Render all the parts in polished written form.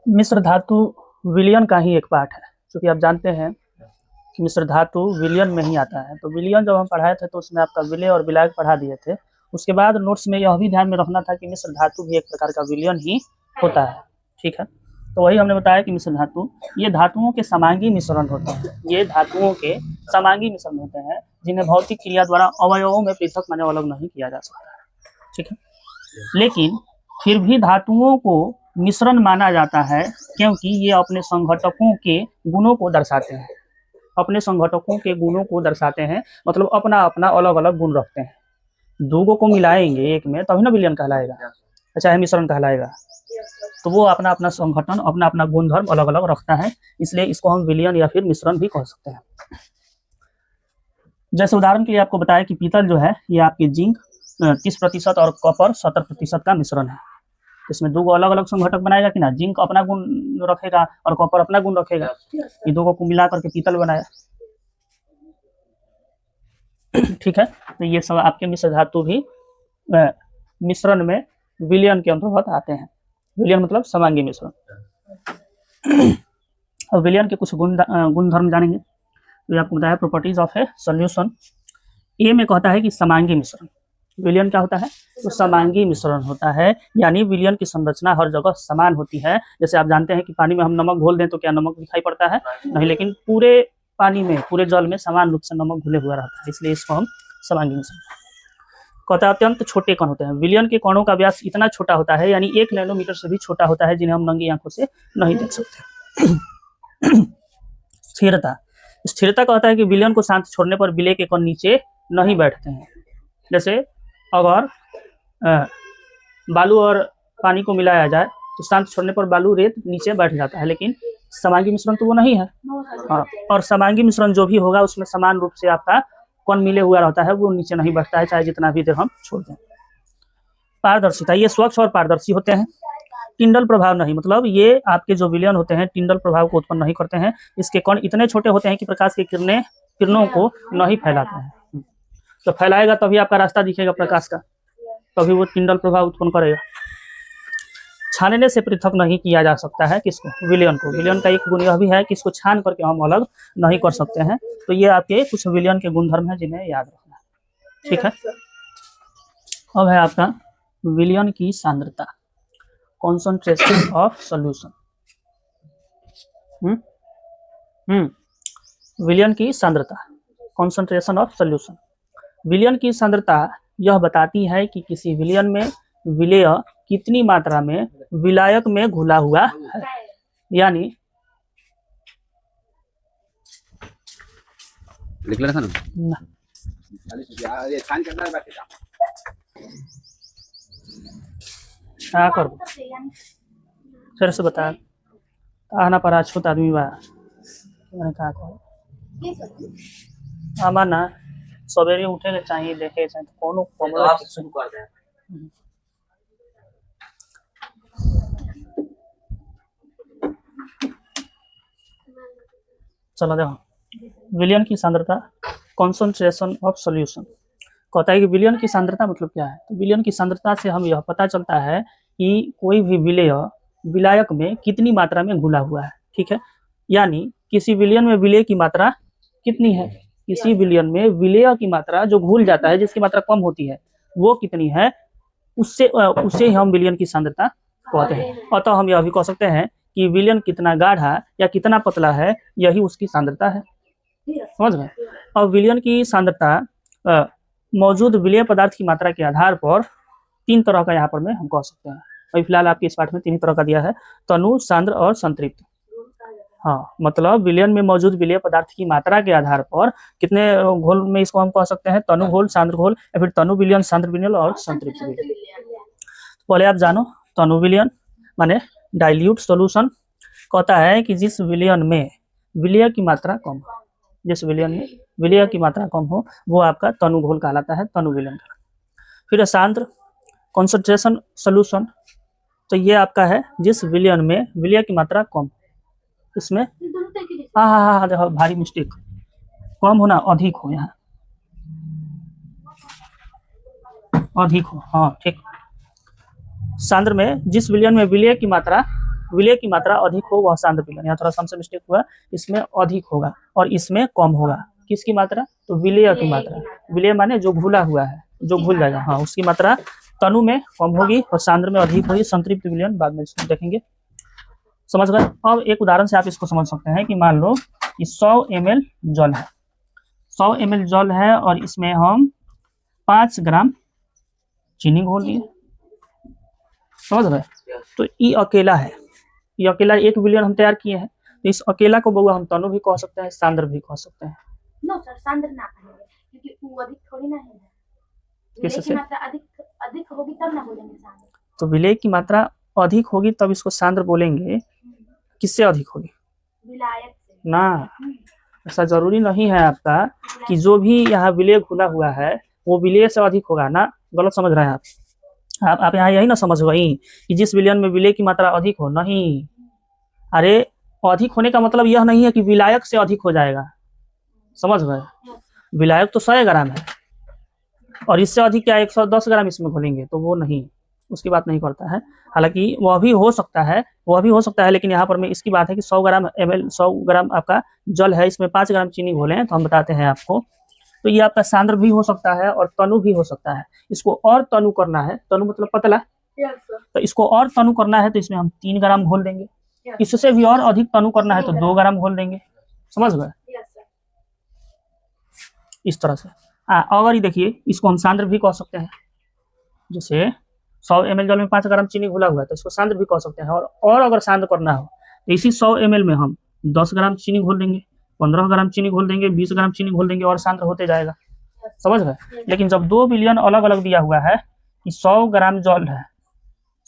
मिश्र धातु विलयन का ही एक पार्ट है, क्योंकि आप जानते हैं कि मिश्र धातु विलयन में ही आता है। तो विलयन जब हम पढ़ाए थे तो उसमें आपका विलय और विलायक पढ़ा दिए थे। उसके बाद नोट्स में यह भी ध्यान में रखना था कि मिश्र धातु भी एक प्रकार का विलयन ही होता है। ठीक है, तो वही हमने बताया कि मिश्र धातु ये धातुओं के समांगी मिश्रण होते हैं। ये धातुओं के समांगी मिश्रण होते हैं जिन्हें भौतिक क्रिया द्वारा अवयवों में पृथक माने अलग नहीं किया जा सकता है। ठीक है, लेकिन फिर भी धातुओं को मिश्रण माना जाता है क्योंकि ये अपने संघटकों के गुणों को दर्शाते हैं। अपने संघटकों के गुणों को दर्शाते हैं, मतलब अपना अपना अलग अलग गुण रखते हैं। दो को मिलाएंगे एक में तभी ना विलयन कहलाएगा, चाहे मिश्रण कहलाएगा। तो वो अपना अपना संगठन, अपना अपना गुणधर्म अलग अलग रखता है, इसलिए इसको हम विलयन या फिर मिश्रण भी कह सकते हैं। जैसे उदाहरण के लिए आपको बताया कि पीतल जो है ये आपके जिंक 30% और कॉपर 70% का मिश्रण है। इसमें दो अलग अलग संघटक बनाएगा कि ना, जिंक अपना गुण रखेगा और कॉपर अपना गुण रखेगा। ये दो को मिला करके पीतल बनाया। ठीक है, तो ये सब आपके मिश्र धातु भी मिश्रण में विलयन के अंतर्गत आते हैं। विलयन मतलब समांगी मिश्रण। और विलयन के कुछ गुणधर्म जानेंगे। तो ये आपको बताया प्रॉपर्टीज ऑफ ए सॉल्यूशन। ए में कहता है कि समांगी मिश्रण। विलयन क्या होता है? तो समांगी मिश्रण होता है, यानी विलयन की संरचना हर जगह समान होती है। जैसे आप जानते हैं कि पानी में हम नमक घोल दें तो क्या नमक दिखाई पड़ता है? नहीं, लेकिन पूरे पानी में, पूरे जल में समान रूप से नमक घुले हुआ रहता है, इसलिए इसको हम समांगी मिश्रण कहते हैं। अत्यंत छोटे कण होते हैं। विलयन के कणों का व्यास इतना छोटा होता है, यानी 1 नैनोमीटर से भी छोटा होता है, जिन्हें हम नंगी आंखों से नहीं देख सकते। स्थिरता। स्थिरता कहता है कि विलयन को शांत छोड़ने पर विलय के कण नीचे नहीं बैठते हैं। जैसे अगर बालू और पानी को मिलाया जाए तो शांत छोड़ने पर बालू रेत नीचे बैठ जाता है, लेकिन समांगी मिश्रण तो वो नहीं है। और समांगी मिश्रण जो भी होगा उसमें समान रूप से आपका कण मिले हुआ रहता है, वो नीचे नहीं बैठता है, चाहे जितना भी देर हम छोड़ दें। पारदर्शिता, ये स्वच्छ और पारदर्शी होते हैं। टिंडल प्रभाव नहीं, मतलब ये आपके जो विलयन होते हैं टिंडल प्रभाव को उत्पन्न नहीं करते हैं। इसके कण इतने छोटे होते हैं कि प्रकाश की किरणों को नहीं फैलाते हैं। तो फैलाएगा तभी आपका रास्ता दिखेगा प्रकाश का, तभी वो टिंडल प्रभाव उत्पन्न करेगा। छानने से पृथक नहीं किया जा सकता है किसको? विलयन को। विलयन का एक गुण यह भी है कि इसको छान करके हम अलग नहीं कर सकते हैं। तो ये आपके कुछ विलयन के गुणधर्म हैं जिन्हें याद रखना है। ठीक है, अब है आपका विलयन की सांद्रता, कॉन्सेंट्रेशन ऑफ सॉल्यूशन। विलयन की सांद्रता, कॉन्सेंट्रेशन ऑफ सॉल्यूशन। विलयन की सांद्रता यह बताती है कि किसी विलयन में विलेय कितनी मात्रा में विलायक में घुला हुआ है। यानी लिख लेना था ना? क्या कर फिर से बता, आना पर अछूत आदमी बा मैंने कहा कहो आमा ना सवेरे उठे के चाहिए, देखे चाहिए तो कोनो कमला शुरू कर दे। चलो देखो, विलयन की सांद्रता, कॉन्सेंट्रेशन ऑफ सॉल्यूशन कहता है कि विलयन की सांद्रता मतलब क्या है। तो विलयन की सांद्रता से हम यह पता चलता है कि कोई भी विलेय विलायक में कितनी मात्रा में घुला हुआ है। ठीक है, यानी किसी विलयन में विलेय की मात्रा कितनी है, किसी विलयन में विलेय की मात्रा जो घुल जाता है, जिसकी मात्रा कम होती है, वो कितनी है, उससे हम विलयन की सांद्रता कहते हैं। अतः हम यह भी कह सकते हैं कि विलयन कितना गाढ़ा या कितना पतला है, यही उसकी सांद्रता है। समझ गए? और विलयन की सांद्रता मौजूद विलेय पदार्थ की मात्रा के आधार पर 3 तरह का यहाँ पर में हम कह सकते हैं। अभी फिलहाल आपके इस पाठ में 3 तरह का दिया है, तनु, सांद्र और संतृप्त। हाँ, मतलब विलयन में मौजूद विलेय पदार्थ की मात्रा के आधार पर कितने घोल में इसको हम कह सकते हैं, तनु घोल, सांद्र घोल, या फिर तनु विलयन, सांद्र विलयन और संतृप्त विलयन। पहले आप जानो, तनु विलयन माने डाइल्यूट सॉल्यूशन कहता है कि जिस विलयन में विलेय की मात्रा कम हो, जिस विलयन में विलेय की मात्रा कम हो, वो आपका तनु घोल कहलाता है, तनु विलयन। फिर सांद्र कॉन्सेंट्रेशन सॉल्यूशन, तो ये आपका है जिस विलयन में विलेय की मात्रा कम, इसमें हाँ देखो भारी मिस्टेक, कम होना अधिक हो, यहाँ अधिक हो, हाँ ठीक। सांद्र में जिस विलयन में विलेय की मात्रा विलय की मात्रा अधिक हो वह सांद्र विलयन। यहाँ थोड़ा सा हमसे मिस्टेक हुआ, इसमें अधिक होगा और इसमें कम होगा। किसकी मात्रा? तो विलय की मात्रा। विलय माने जो घुला हुआ है, जो घुल जाएगा, हाँ, उसकी मात्रा तनु में कम होगी और सांद्र में अधिक होगी। संतृप्त विलयन बाद में देखेंगे। समझ गए? अब एक उदाहरण से आप इसको समझ सकते हैं कि मान लो कि 100 ml जल है, 100 ml जल है और इसमें हम 5 ग्राम चीनी घोल दिए। समझ गए? तो ये अकेला है, ये अकेला 1 विलयन हम तैयार किए हैं। तो इस अकेला को बउआ हम तनु भी कह सकते हैं, सांद्र भी कह सकते हैं। नो सर, सांद्र ना कहेंगे क्योंकि वो अधिक थोड़ी ना है। किससे? विलय की मात्रा अधिक होगी तब ना बोलेंगे सांद्र। तो विलय की मात्रा अधिक होगी तब इसको सांद्र बोलेंगे। किससे अधिक होगी? विलायक से ना, ऐसा जरूरी नहीं है आपका कि जो भी यहाँ विलय घुला हुआ है वो विलय से अधिक होगा ना। गलत समझ रहे हैं आप यहाँ यही ना समझ गई कि जिस विलयन में विलय की मात्रा अधिक हो। नहीं, अरे अधिक होने का मतलब यह नहीं है कि विलायक से अधिक हो जाएगा। समझ गए? विलायक तो 100 ग्राम है और इससे अधिक क्या 110 ग्राम इसमें घोलेंगे, तो वो नहीं, उसकी बात नहीं करता है। हालांकि वह भी हो सकता है, लेकिन यहाँ पर मैं इसकी बात है कि 100 ग्राम आपका जल है, इसमें 5 ग्राम चीनी घोले तो हम बताते हैं आपको। तो ये आपका सांद्र भी हो सकता है और तनु भी हो सकता है। इसको और तनु करना है, तनु मतलब पतला, तो इसको और तनु करना है तो इसमें हम 3 ग्राम घोल देंगे। इससे भी और अधिक तनु करना है तो 2 ग्राम घोल देंगे। समझ गए? इस तरह से। अगर ये देखिए, इसको हम सांद्र भी कह सकते हैं। जैसे 100 ml जल में 5 ग्राम चीनी घुला हुआ है तो इसको सांद्र भी कह सकते हैं। और अगर सांद्र करना हो तो इसी 100 ml में हम 10 ग्राम चीनी घोल देंगे, 15 ग्राम चीनी घोल देंगे, 20 ग्राम चीनी घोल देंगे और सांद्र होते जाएगा। समझ गए? लेकिन जब 2 विलयन अलग अलग दिया हुआ है कि 100 ग्राम जल है,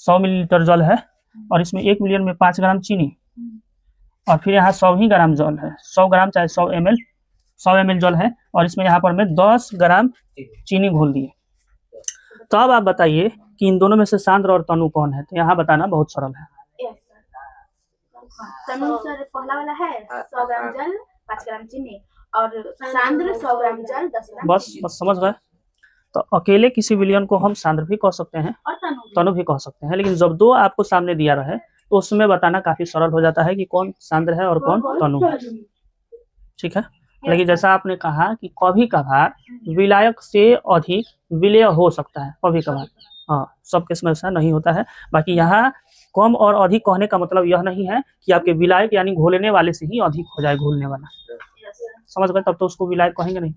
100 मिलीलीटर जल है और इसमें 1 विलयन में 5 ग्राम चीनी और फिर यहाँ 100 ही ग्राम जल है, 100 ग्राम चाहे 100 ml जल है और इसमें यहाँ पर मैं 10 ग्राम चीनी घोल दिए। तो अब आप बताइए कि इन दोनों में से सांद्र और तनु कौन है? तो यहाँ बताना बहुत सरल है। तनु सर पहला वाला है 100 ग्राम जल 5 ग्राम चीनी और सांद्र 100 ग्राम जल 10 ग्राम। बस समझ गए? तो अकेले किसी विलयन को हम सांद्र भी कह सकते हैं और तनु भी कह सकते हैं, लेकिन जब 2 आपको सामने दिया रहे तो उसमें बताना काफी सरल हो जाता है कि कौन सांद्र है और कौन तनु है। ठीक है? लेकिन जैसा आपने कहा कि कभी कभार विलायक से अधिक विलय हो सकता है, कभी कभार, हाँ, सब केस में ऐसा नहीं होता है। बाकी यहाँ कम और अधिक कहने का मतलब यह नहीं है कि आपके विलायक यानी घोलने वाले से ही अधिक हो जाए घोलने वाला। समझ गए? तब तो उसको विलायक कहेंगे नहीं।